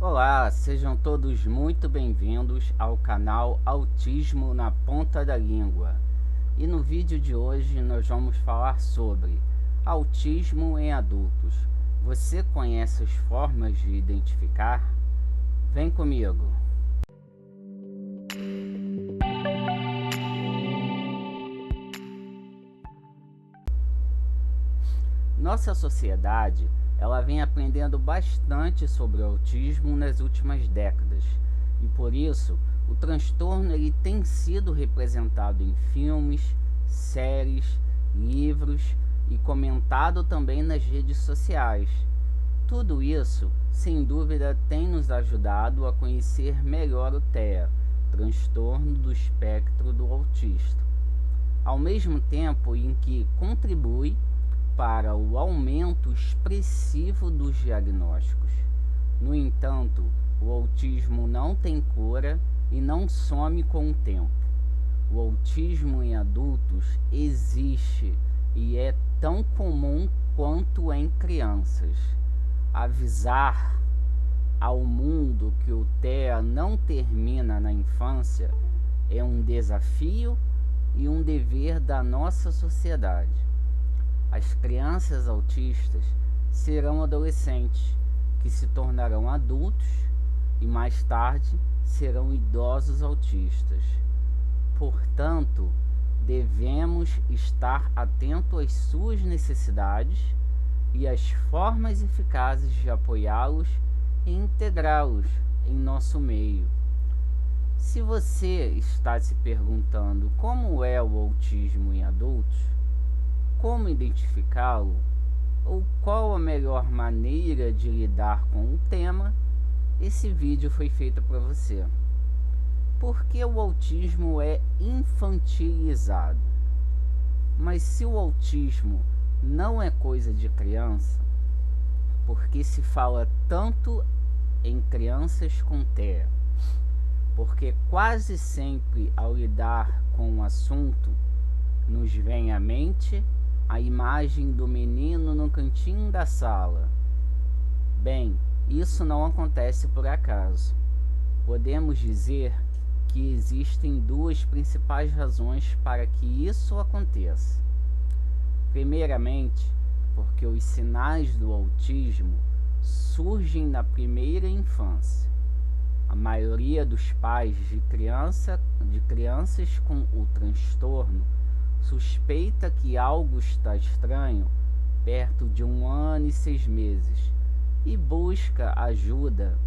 Olá, sejam todos muito bem-vindos ao canal Autismo na Ponta da Língua. E no vídeo de hoje nós vamos falar sobre autismo em adultos. Você conhece as formas de identificar? Vem comigo! Nossa sociedade, ela vem aprendendo bastante sobre o autismo nas últimas décadas, e por isso o transtorno ele tem sido representado em filmes, séries, livros e comentado também nas redes sociais. Tudo isso, sem dúvida, tem nos ajudado a conhecer melhor o TEA, transtorno do espectro do autista, ao mesmo tempo em que contribui para o aumento expressivo dos diagnósticos. No entanto, o autismo não tem cura e não some com o tempo. O autismo em adultos existe e é tão comum quanto em crianças. Avisar ao mundo que o TEA não termina na infância é um desafio e um dever da nossa sociedade. As crianças autistas serão adolescentes, que se tornarão adultos e mais tarde serão idosos autistas. Portanto, devemos estar atentos às suas necessidades e às formas eficazes de apoiá-los e integrá-los em nosso meio. Se você está se perguntando como é o autismo em adultos, como identificá-lo ou qual a melhor maneira de lidar com o tema, esse vídeo foi feito para você. Por que o autismo é infantilizado? Mas se o autismo não é coisa de criança, por que se fala tanto em crianças com TEA? Porque quase sempre ao lidar com o assunto, nos vem à mente a imagem do menino no cantinho da sala. Bem, isso não acontece por acaso. Podemos dizer que existem duas principais razões para que isso aconteça. Primeiramente, porque os sinais do autismo surgem na primeira infância. A maioria dos pais de crianças com o transtorno suspeita que algo está estranho perto de 1 ano e 6 meses e busca ajuda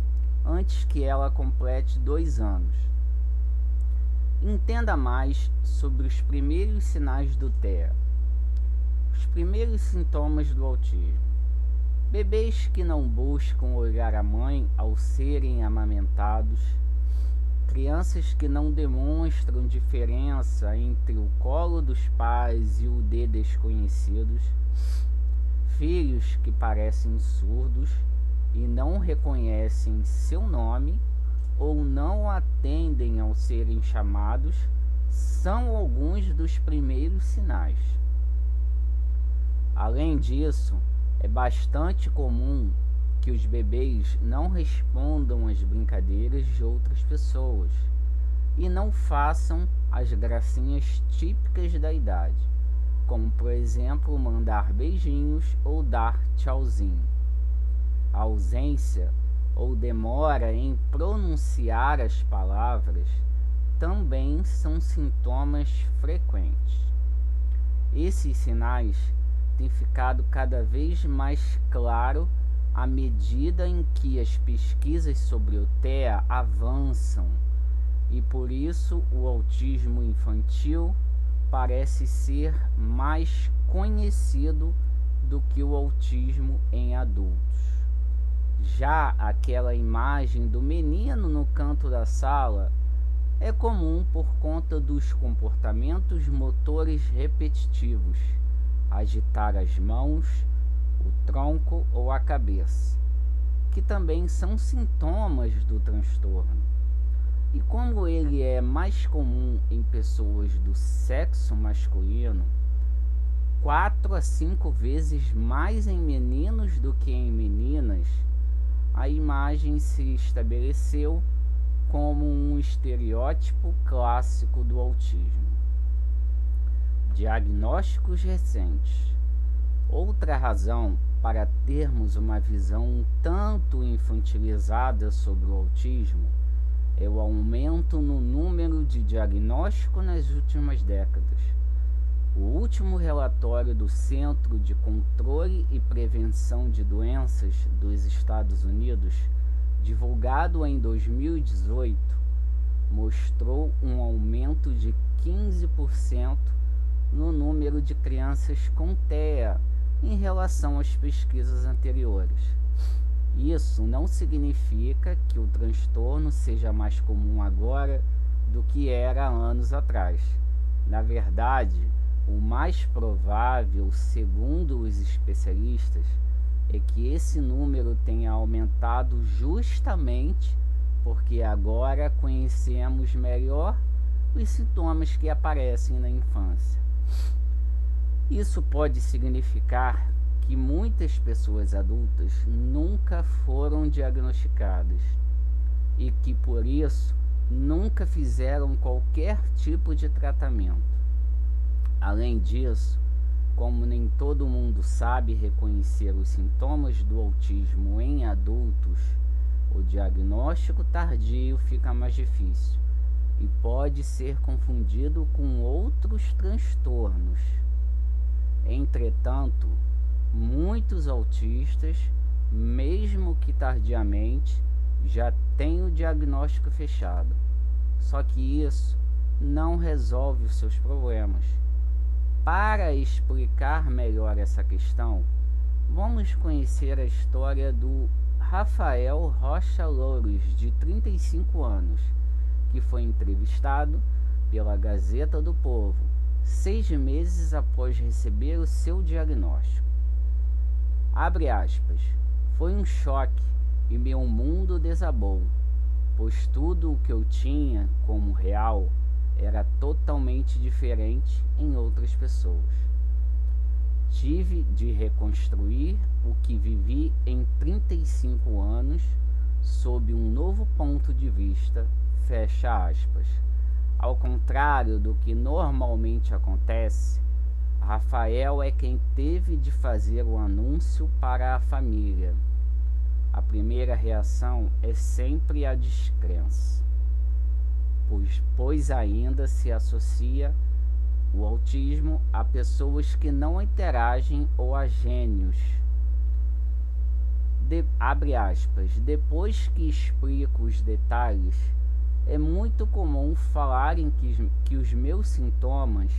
antes que ela complete 2 anos. Entenda mais sobre os primeiros sinais do TEA. Os primeiros sintomas do autismo. Bebês que não buscam olhar a mãe ao serem amamentados. Crianças que não demonstram diferença entre o colo dos pais e o de desconhecidos. Filhos que parecem surdos e não reconhecem seu nome ou não atendem ao serem chamados, são alguns dos primeiros sinais. Além disso, é bastante comum que os bebês não respondam às brincadeiras de outras pessoas e não façam as gracinhas típicas da idade, como por exemplo mandar beijinhos ou dar tchauzinho. A ausência ou demora em pronunciar as palavras também são sintomas frequentes. Esses sinais têm ficado cada vez mais claro à medida em que as pesquisas sobre o TEA avançam, e por isso o autismo infantil parece ser mais conhecido do que o autismo em adultos. Já aquela imagem do menino no canto da sala é comum por conta dos comportamentos motores repetitivos, agitar as mãos, o tronco ou a cabeça, que também são sintomas do transtorno. E como ele é mais comum em pessoas do sexo masculino, 4 a 5 vezes mais em meninos do que em meninas, a imagem se estabeleceu como um estereótipo clássico do autismo. Diagnósticos recentes. Outra razão para termos uma visão um tanto infantilizada sobre o autismo é o aumento no número de diagnósticos nas últimas décadas. O último relatório do Centro de Controle e Prevenção de Doenças dos Estados Unidos, divulgado em 2018, mostrou um aumento de 15% no número de crianças com TEA em relação às pesquisas anteriores. Isso não significa que o transtorno seja mais comum agora do que era anos atrás. Na verdade, o mais provável, segundo os especialistas, é que esse número tenha aumentado justamente porque agora conhecemos melhor os sintomas que aparecem na infância. Isso pode significar que muitas pessoas adultas nunca foram diagnosticadas e que por isso nunca fizeram qualquer tipo de tratamento. Além disso, como nem todo mundo sabe reconhecer os sintomas do autismo em adultos, o diagnóstico tardio fica mais difícil e pode ser confundido com outros transtornos. Entretanto, muitos autistas, mesmo que tardiamente, já têm o diagnóstico fechado. Só que isso não resolve os seus problemas. Para explicar melhor essa questão, vamos conhecer a história do Rafael Rocha Louros, de 35 anos, que foi entrevistado pela Gazeta do Povo 6 meses após receber o seu diagnóstico. Abre aspas, foi um choque e meu mundo desabou, pois tudo o que eu tinha como real era totalmente diferente em outras pessoas. Tive de reconstruir o que vivi em 35 anos sob um novo ponto de vista, fecha aspas. Ao contrário do que normalmente acontece, Rafael é quem teve de fazer o anúncio para a família. A primeira reação é sempre a descrença, pois ainda se associa o autismo a pessoas que não interagem ou a gênios. Abre aspas, depois que explico os detalhes, é muito comum falarem que os meus sintomas,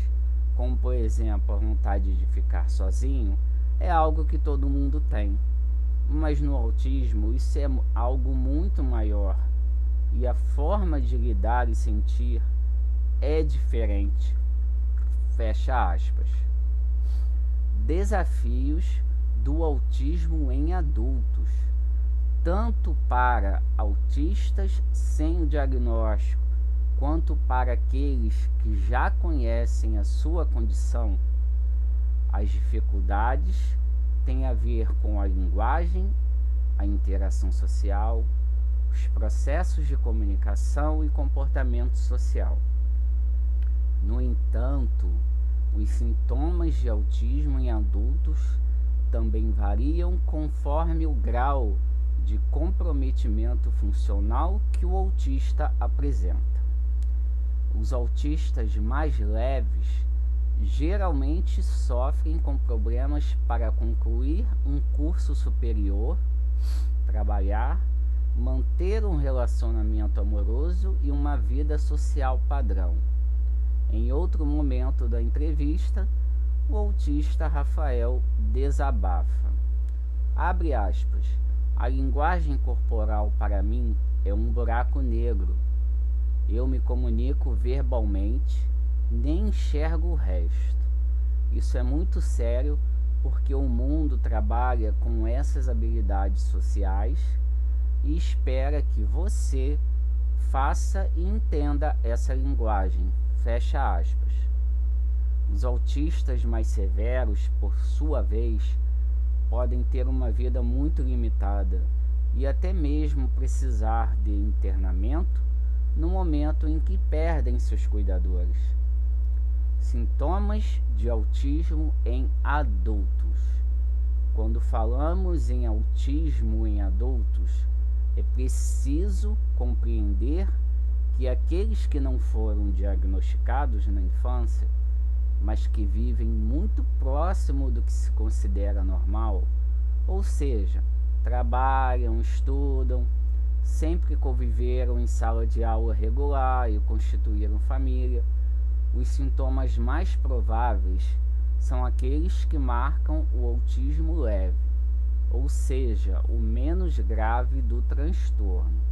como por exemplo a vontade de ficar sozinho, é algo que todo mundo tem. Mas no autismo isso é algo muito maior e a forma de lidar e sentir é diferente. Fecha aspas. Desafios do autismo em adultos, tanto para autistas sem o diagnóstico, quanto para aqueles que já conhecem a sua condição. As dificuldades têm a ver com a linguagem, a interação social, os processos de comunicação e comportamento social. No entanto, os sintomas de autismo em adultos também variam conforme o grau de comprometimento funcional que o autista apresenta. Os autistas mais leves geralmente sofrem com problemas para concluir um curso superior, trabalhar, manter um relacionamento amoroso e uma vida social padrão. Em outro momento da entrevista, o autista Rafael desabafa. Abre aspas. A linguagem corporal para mim é um buraco negro. Eu me comunico verbalmente, nem enxergo o resto. Isso é muito sério porque o mundo trabalha com essas habilidades sociais e espera que você faça e entenda essa linguagem. Fecha aspas. Os autistas mais severos, por sua vez, podem ter uma vida muito limitada e até mesmo precisar de internamento no momento em que perdem seus cuidadores. Sintomas de autismo em adultos. Quando falamos em autismo em adultos, é preciso compreender que aqueles que não foram diagnosticados na infância, mas que vivem muito próximo do que se considera normal, ou seja, trabalham, estudam, sempre conviveram em sala de aula regular e constituíram família, os sintomas mais prováveis são aqueles que marcam o autismo leve, ou seja, o menos grave do transtorno.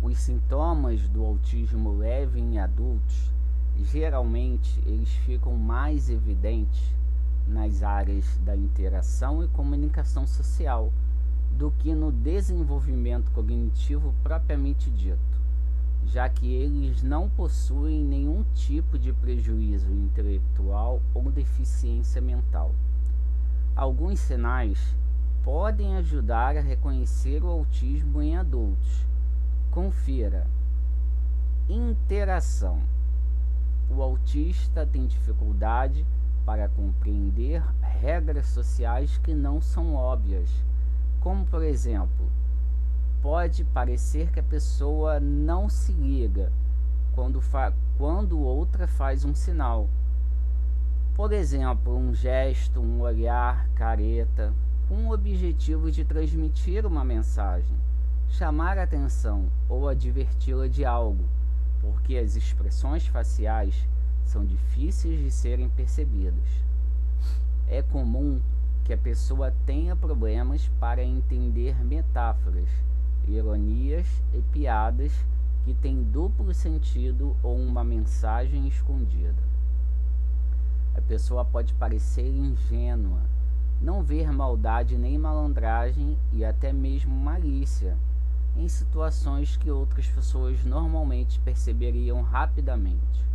Os sintomas do autismo leve em adultos, geralmente, eles ficam mais evidentes nas áreas da interação e comunicação social do que no desenvolvimento cognitivo propriamente dito, já que eles não possuem nenhum tipo de prejuízo intelectual ou deficiência mental. Alguns sinais podem ajudar a reconhecer o autismo em adultos. Confira. Interação. O autista tem dificuldade para compreender regras sociais que não são óbvias, como por exemplo, pode parecer que a pessoa não se liga quando outra faz um sinal. Por exemplo, um gesto, um olhar, careta, com o objetivo de transmitir uma mensagem, chamar a atenção ou adverti-la de algo, porque as expressões faciais são difíceis de serem percebidas. É comum que a pessoa tenha problemas para entender metáforas, ironias e piadas que têm duplo sentido ou uma mensagem escondida. A pessoa pode parecer ingênua, não ver maldade nem malandragem e até mesmo malícia em situações que outras pessoas normalmente perceberiam rapidamente.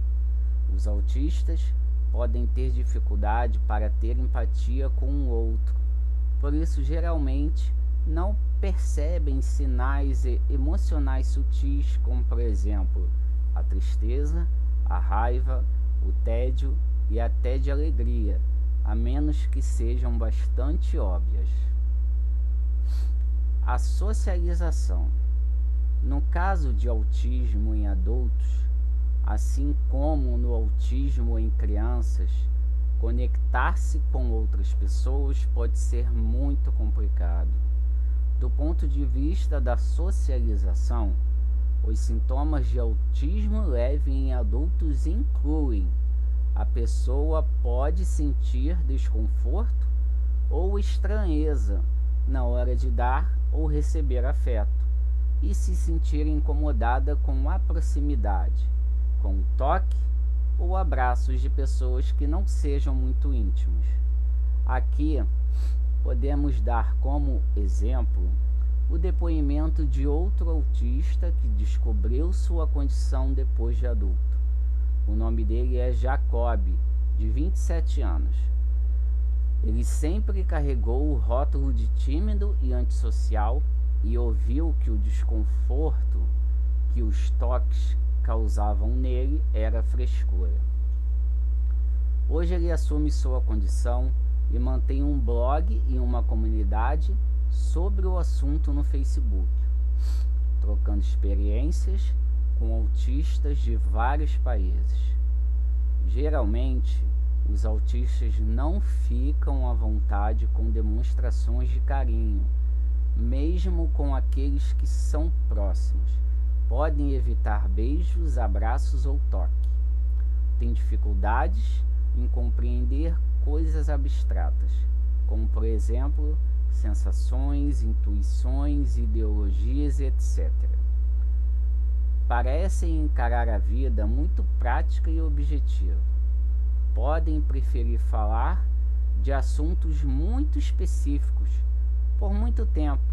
Os autistas podem ter dificuldade para ter empatia com o outro, por isso geralmente não percebem sinais emocionais sutis, como por exemplo a tristeza, a raiva, o tédio e até de alegria, a menos que sejam bastante óbvias. A socialização. No caso de autismo em adultos, assim como no autismo em crianças, conectar-se com outras pessoas pode ser muito complicado. Do ponto de vista da socialização, os sintomas de autismo leve em adultos incluem: a pessoa pode sentir desconforto ou estranheza na hora de dar ou receber afeto e se sentir incomodada com a proximidade, com o toque ou abraços de pessoas que não sejam muito íntimos. Aqui podemos dar como exemplo o depoimento de outro autista que descobriu sua condição depois de adulto. O nome dele é Jacob, de 27 anos. Ele sempre carregou o rótulo de tímido e antissocial e ouviu que o desconforto que os toques causavam nele era frescura. Hoje ele assume sua condição e mantém um blog e uma comunidade sobre o assunto no Facebook, trocando experiências com autistas de vários países. Geralmente, os autistas não ficam à vontade com demonstrações de carinho, mesmo com aqueles que são próximos. Podem evitar beijos, abraços ou toque. Têm dificuldades em compreender coisas abstratas, como por exemplo, sensações, intuições, ideologias, etc. Parecem encarar a vida muito prática e objetiva. Podem preferir falar de assuntos muito específicos por muito tempo,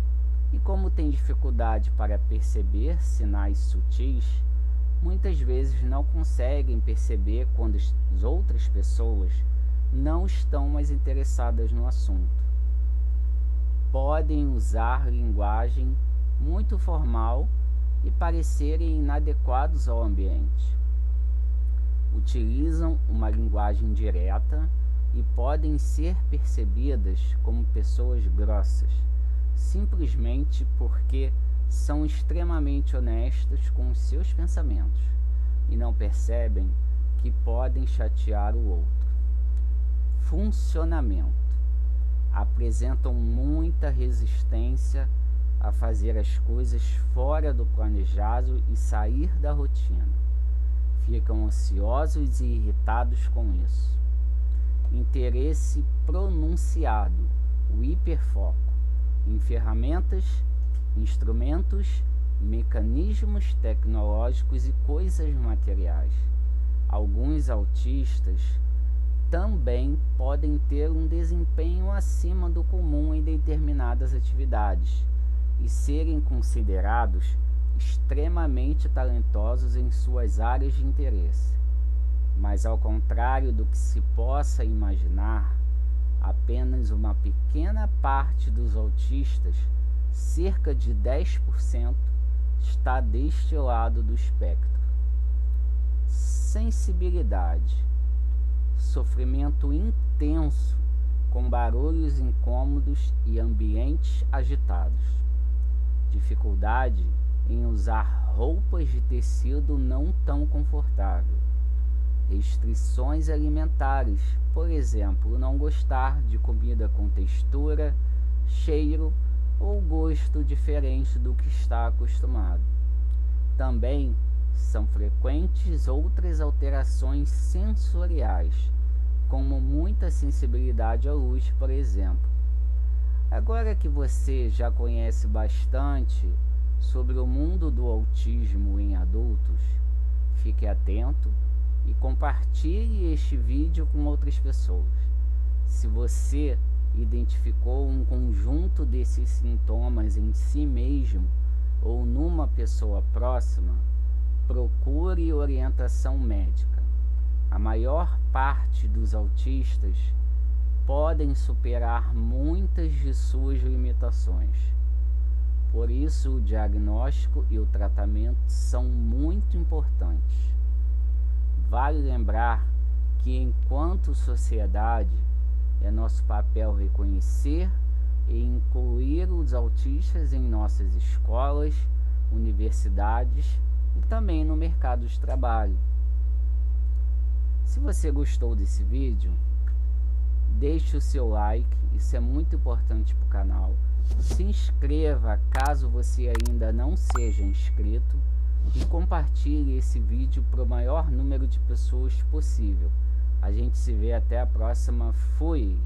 e como têm dificuldade para perceber sinais sutis, muitas vezes não conseguem perceber quando as outras pessoas não estão mais interessadas no assunto. podem usar linguagem muito formal e parecerem inadequados ao ambiente. Utilizam uma linguagem direta e podem ser percebidas como pessoas grossas, simplesmente porque são extremamente honestas com os seus pensamentos e não percebem que podem chatear o outro. Funcionamento. Apresentam muita resistência a fazer as coisas fora do planejado e sair da rotina. Ficam ansiosos e irritados com isso. Interesse pronunciado, o hiperfoco, em ferramentas, instrumentos, mecanismos tecnológicos e coisas materiais. Alguns autistas também podem ter um desempenho acima do comum em determinadas atividades e serem considerados extremamente talentosos em suas áreas de interesse. Mas, ao contrário do que se possa imaginar, apenas uma pequena parte dos autistas, cerca de 10%, está deste lado do espectro. Sensibilidade. Sofrimento intenso com barulhos incômodos e ambientes agitados. Dificuldade em usar roupas de tecido não tão confortável. Restrições alimentares, por exemplo, não gostar de comida com textura, cheiro ou gosto diferente do que está acostumado. Também são frequentes outras alterações sensoriais, como muita sensibilidade à luz, por exemplo. Agora que você já conhece bastante sobre o mundo do autismo em adultos, fique atento e compartilhe este vídeo com outras pessoas. Se você identificou um conjunto desses sintomas em si mesmo ou numa pessoa próxima, procure orientação médica. A maior parte dos autistas podem superar muitas de suas limitações. Por isso, o diagnóstico e o tratamento são muito importantes. Vale lembrar que, enquanto sociedade, é nosso papel reconhecer e incluir os autistas em nossas escolas, universidades e também no mercado de trabalho. Se você gostou desse vídeo, deixe o seu like, isso é muito importante para o canal. Se inscreva caso você ainda não seja inscrito e compartilhe esse vídeo para o maior número de pessoas possível. A gente se vê até a próxima. Fui!